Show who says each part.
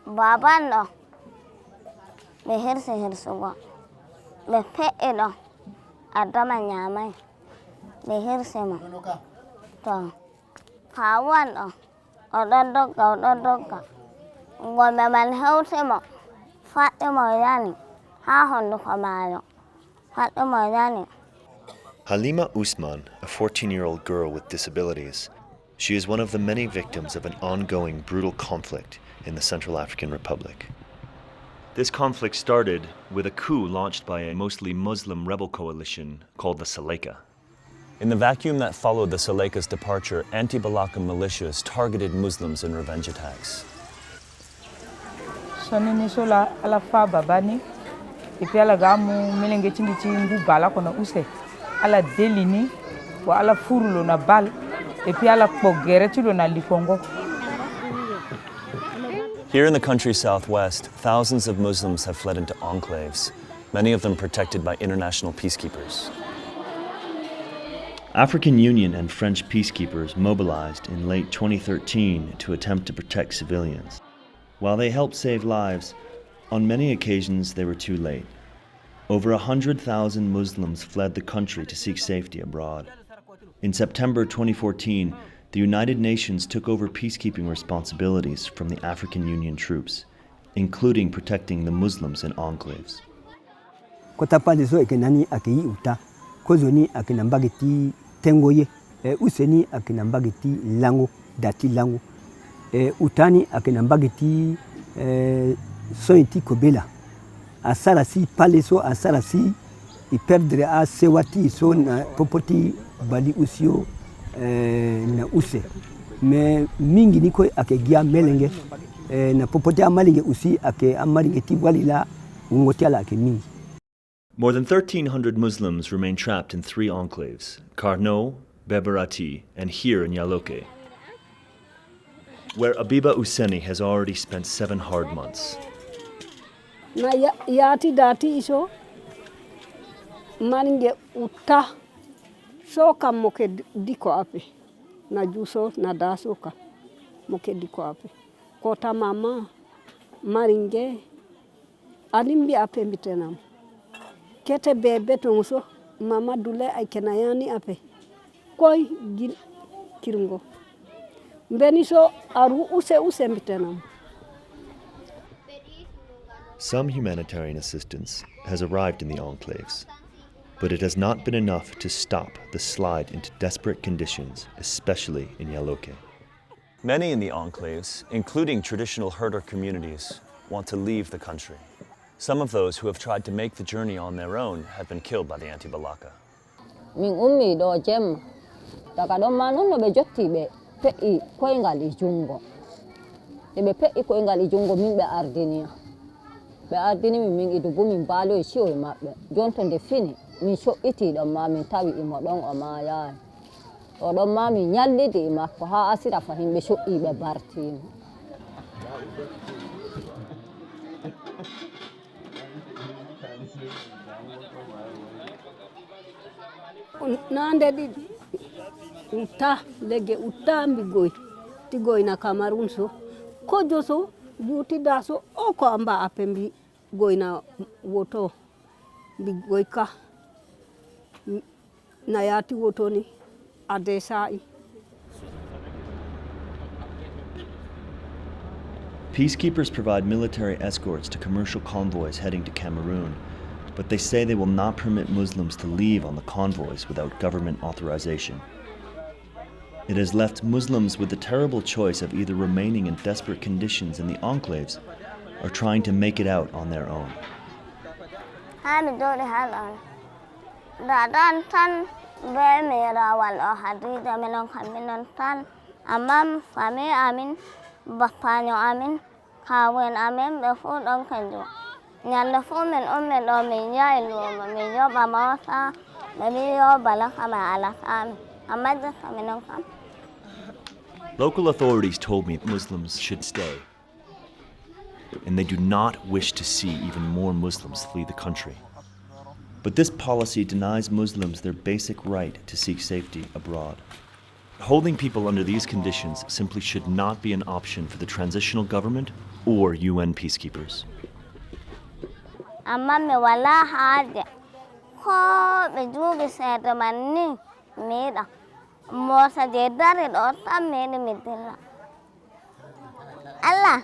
Speaker 1: Babano, the Hirsugo, the Peedo, Adamanyamai, the Hirsimo, Tom, Kawano, or Dodoga, Woman Hotemo, Fatimo, how on the Famalo, Fatimo.
Speaker 2: Halima Usman, a 14-year-old girl with disabilities. She is one of the many victims of an ongoing brutal conflict in the Central African Republic. This conflict started with a coup launched by a mostly Muslim rebel coalition called the Seleka. In the vacuum that followed the Seleka's departure, Anti-Balaka militias targeted Muslims in revenge attacks.
Speaker 3: Ala delini wa ala furulo na bal et puis ala pogere tulo na likongo.
Speaker 2: Here in the country's southwest, thousands of Muslims have fled into enclaves, many of them protected by international peacekeepers. African Union and French peacekeepers mobilized in late 2013 to attempt to protect civilians. While they helped save lives, on many occasions they were too late. Over 100,000 Muslims fled the country to seek safety abroad. In September 2014, the United Nations took over peacekeeping responsibilities from the African Union troops, including protecting the Muslims in enclaves.
Speaker 4: Kotapalizo ekenani akei uta, kozoni akenambageti tengoye, useni akenambageti lango, dati lango, utani akenambageti sointi kobela. Asarasi paleso asarasi I perdre a sewati so na popoti bali usio na use me mingi niko akegia melenge na popoti amalinge usi ake amalinge tiwalila ungotiala ake mingi.
Speaker 2: More than 1,300 Muslims remain trapped in 3 enclaves, Karno, Beberati, and here in Yaloke, where Abiba Useni has already spent 7 hard months.
Speaker 5: Na yati dati iso maninge uta soka moke diko ape na juso na da soka moke diko ape kota mama maringe alimbi ape mitenam kete bebe tonso mama dule ay kenayani ape koy gil kirngo mbeniso aru use mitenam.
Speaker 2: Some humanitarian assistance has arrived in the enclaves, but it has not been enough to stop the slide into desperate conditions, especially in Yaloke. Many in the enclaves, including traditional herder communities, want to leave the country. Some of those who have tried to make the journey on their own have been killed by the Anti-Balaka.
Speaker 6: Ummi do jem daga don manon no be jotti be pe'i ko ngali jungo e be pe'i ko ngali jungo min be ardinia be ardini min idugo min balo e ciwo mabbe jonto nde fini min so'iti don ma min tawi imo don o ma yaay o don ma min nyallidi makko ha asira fa himbe so'i be bartimo.
Speaker 5: Nande di uta lege uta mbigoy tigoy na Cameroon so kojo so juti daso oko amba apembi goy na woto bigoy ka na yati woto ni adesai.
Speaker 2: Peacekeepers provide military escorts to commercial convoys heading to Cameroon, but they say they will not permit Muslims to leave on the convoys without government authorization. It has left Muslims with the terrible choice of either remaining in desperate conditions in the enclaves or trying to make it out on their own. Local authorities told me Muslims should stay, and they do not wish to see even more Muslims flee the country. But this policy denies Muslims their basic right to seek safety abroad. Holding people under these conditions simply should not be an option for the transitional government or UN peacekeepers.
Speaker 1: Amma me wala haja ko ɓe juuɓi seeɗa man ni miiɗa moosa je dari ɗo tan meeɗi mi dilla Allah